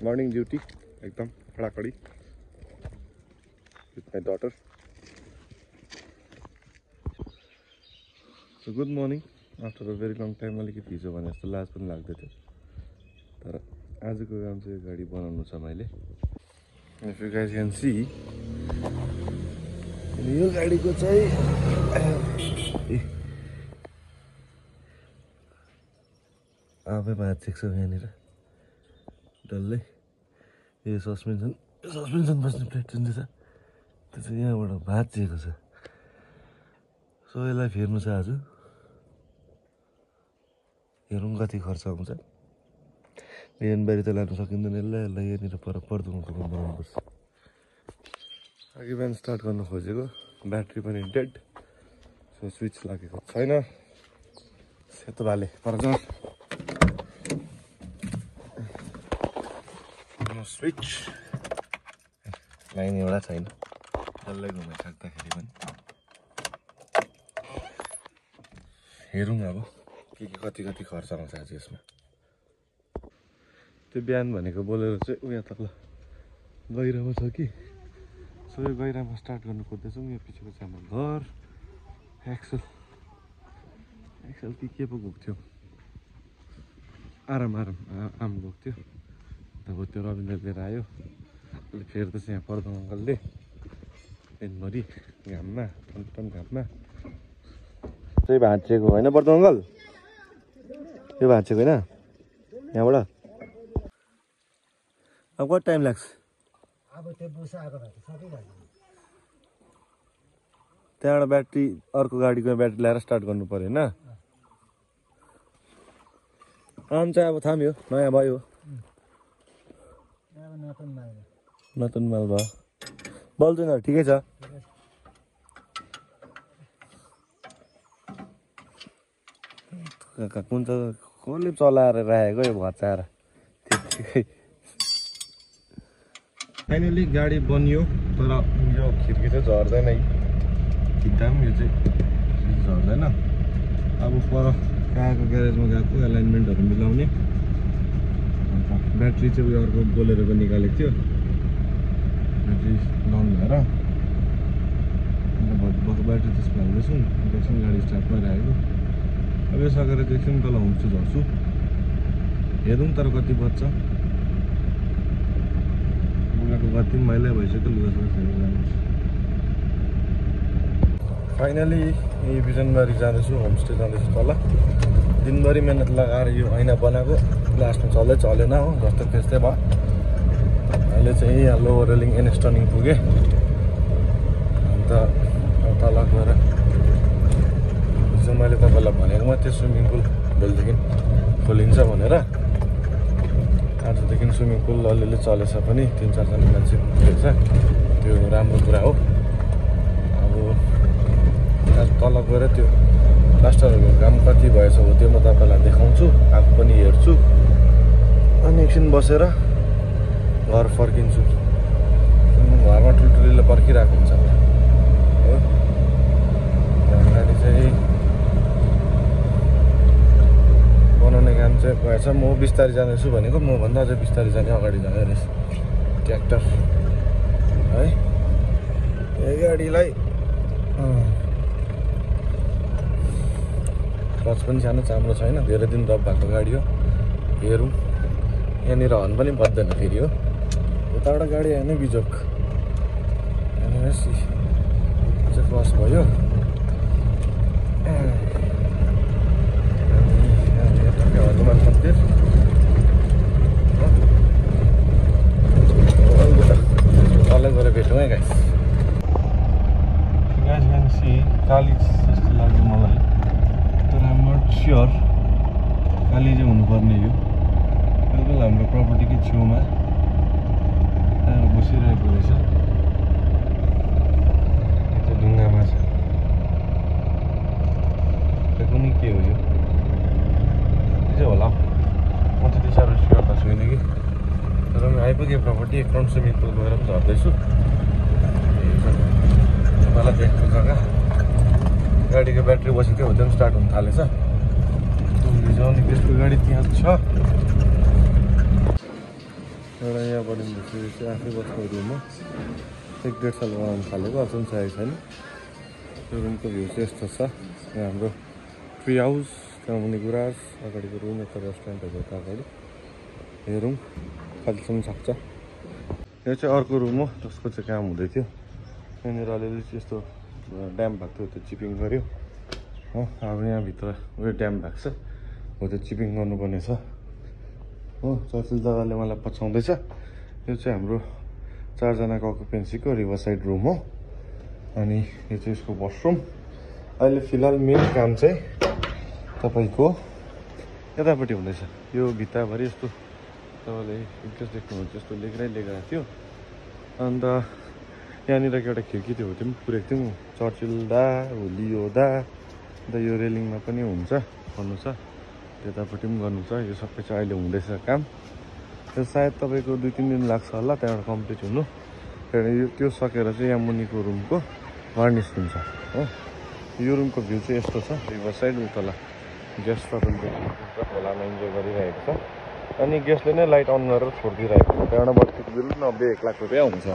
Morning duty, एकदम कडाकडी with my daughter. So good morning. After a very long time, अलिकति हिजो भने जस्तो लाज पनि लाग्दै थियो तर आजको काम चाहिँ गाडी बनाउनु छ मैले. If you guys can see, यो गाडीको चाहिँ आफै भाँचेको छ यहाँनिर डल्लै. यो सस्पेन्सन बस्ने प्लेट जुन चाहिँ छ त्यो चाहिँ यहाँबाट भाँचिएको छ. सो यसलाई फेर्नु छ आज. हेरौँ कति खर्च आउँछ. यहाँनिर त लानु सकिँदैन. यसलाई यहाँनिर पर पर्दोको बनाउनुपर्छ. अघि बिहान स्टार्ट गर्नु खोजेको ब्याट्री पनि डेड. सो स्विच लागेको छैन. सेतो भाले पर्छ स्विच लाइन एउटा छैन. डल्लै घुमाइसक्दाखेरि पनि हेरौँ अब के कति खर्च आउँछ आज यसमा. त्यो बिहान भनेको बोलेर चाहिँ उयो तल गहिरामा छ कि. सो यो गहिरामा स्टार्ट गर्नु खोज्दैछौँ. यो पछिको चाहिँ हाम्रो घर. एक्सेल के पो गएको थियो. आराम गएको थियो. अब त्यो रविन्द्र लिएर आयो. अहिले फेर्दैछ यहाँ पर्दो अङ्कलले दिनभरि घाममा टन घाममा. त्यही भाँचिएको होइन पर्दो अङ्कल. यो भाँचिएको होइन यहाँबाट. अब कति टाइम लाग्छ. त्यहाँबाट ब्याट्री अर्को गाडीको ब्याट्री ल्याएर स्टार्ट गर्नु पर्यो होइन. आम चाहिँ अब थाम्यो. नयाँ भयो. नतुन माल भयो. बल्दैन ठिकै छ. कुन त कसले चलाएर राखेको यो भचाएर त्यतिकै. फाइनली गाडी बनियो. तर यो खिड्की चाहिँ झर्दैन है. खिच्दा पनि यो चाहिँ झर्दैन. अब पर कहाँको ग्यारेजमा गएको एलाइनमेन्टहरू मिलाउने. अन्त ब्याट्री चाहिँ उयो अर्को बोलेरोको निकालेको थियो. ब्याट्री डाउन भएर अन्त भएको ब्याट्री त्यसमा हाल्दैछौँ. एकछिन गाडी स्टार्ट भइरहेको. अब यो सकेर चाहिँ एकछिन तल होमस्टे झर्छु. हेरौँ तर कति बज्छ. लुगाको कति मैला भइसक्यो. लुगा जानुहोस्. फाइनली यही बिजनबारी जाँदैछु. होमस्टे जाँदैछु तल. दिनभरि मेहनत लगाएर यो ऐना बनाएको. लास्टमा चलेन हो. जस्तो त्यस्तै भयो. अहिले चाहिँ यहाँ लोवर रेलिङ एनएस टर्निङ पुगेँ. अन्त तल गएर हिजो मैले तपाईँलाई भनेको मात्रै स्विमिङ पुल भोलिदेखि खोलिन्छ भनेर. आजदेखि स्विमिङ पुल अलिअलि चलेछ पनि 3-4जना मान्छे पुगेछ. त्यो राम्रो कुरा हो. अब आज तल गएर त्यो प्लास्टरहरूको काम कति भएछ हो त्यो म तपाईँलाई देखाउँछु. आफू पनि हेर्छु. अनि एकछिन बसेर घर फर्किन्छु. घरमा ठुल्ठुलीले पर्खिरहेको हुन्छ हो. गाडी चाहिँ बनाउने काम चाहिँ भएछ. म बिस्तारै जाँदैछु भनेको. मभन्दा अझै बिस्तारै जाने अगाडि जाँदै रहेछ ट्र्याक्टर है. यो गाडीलाई क्लच पनि सानो चाम्रो छैन. धेरै दिन रफ भएको गाडी हो. हेरौँ. यहाँनिर हर्न पनि बज्दैन फेरि हो. उताबाट गाडी आएन बिजोक. यहाँनिर चाहिँ क्रस भयो. हनुमान मन्दिर तलै गएर भेटौँ है गाइस. काली जस्तो लाग्यो मलाई. तर आम नट स्योर काली चाहिँ हुनुपर्ने यो. बिल्कुल हाम्रो प्रपर्टीकै छेउमा बसिरहेको रहेछ. त्यो ढुङ्गामा छ. त्यो पनि के हो यो चाहिँ होला. म त्यति साह्रो स्योर त छुइनँ कि. तर म आइपुगेँ प्रपर्टी. फ्रन्ट स्विमिङ पुल गएर पनि झर्दैछु. मलाई देख्छु जग्गा. गाडीको ब्याट्री बसेको थियो. हो त्यो पनि स्टार्ट हुन थालेछ. अनि त्यसको गाडी त्यहाँ छ. बनिँदैछ यो चाहिँ आफै बस्ने रुम हो 1.5 साल बनाउनु थालेको अझै चाहिएको छैन यो रुमको भ्यू चाहिँ यस्तो छ यहाँ हाम्रो ट्री हाउस त्यहाँ मुनि गुराज अगाडिको रुम यता रेस्टुरेन्टहरू यता अगाडि हेरौँ कतिसम्म सक्छ यो चाहिँ अर्को रुम हो जसको चाहिँ काम हुँदै थियो यहाँनिर अलिअलि यस्तो ड्याम भएको थियो त्यो चिपिङ गऱ्यो हो अब यहाँभित्र उयो ड्याम भएको छ हो त्यो चिपिङ गर्नुपर्ने छ हो चर्चिल दादाले मलाई पछाउँदैछ यो चाहिँ हाम्रो 4 जनाको अकुपेन्सीको रिभर साइड रुम हो अनि यो चाहिँ यसको वासरुम अहिले फिलहाल मेन काम चाहिँ तपाईँको यतापट्टि हुँदैछ यो भित्ताभरि यस्तो तपाईँले इन्ट्रेस्ट देख्नुहुन्छ यस्तो लेखेर थियो अन्त यहाँनिर एउटा खिड्की थियो त्यो पनि पुरेको थियौँ चर्चिल दा लियो दा अन्त यो रेलिङमा पनि हुन्छ गर्नु छ त्यतापट्टि पनि गर्नु छ यो सबै चाहिँ अहिले हुँदैछ काम त्यो सायद तपाईँको 2-3 दिन लाग्छ होला त्यहाँबाट कम्प्लिट हुनु त्यहाँबाट त्यो सकेर चाहिँ यहाँ मुनिको रुमको गार्निस हुन्छ हो यो रुमको भ्यू चाहिँ यस्तो छ रिभर साइड उतला गेस्ट तपाईँले खोलामा इन्जोय गरिरहेको छ अनि गेस्टले नै लाइट अन गरेर छोडिदिइरहेको छ त्यहाँबाट बत्तीको बिल 90-1 लाख रुपियाँ हुन्छ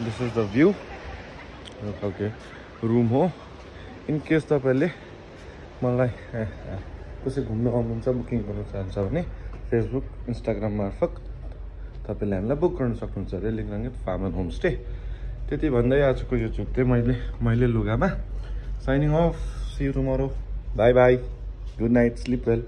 दिस इज द भ्यू यो खालको रुम हो इन केस तपाईँले मलाई कसै घुम्न आउनुहुन्छ बुकिङ गर्नु चाहन्छ भने फेसबुक इन्स्टाग्राम मार्फत तपाईँले हामीलाई बुक गर्न सक्नुहुन्छ Reling Rangeet farm and homestay त्यति भन्दै आजको यो जुत्थेँ मैले लुगामा signing off see you tomorrow bye bye good night sleep well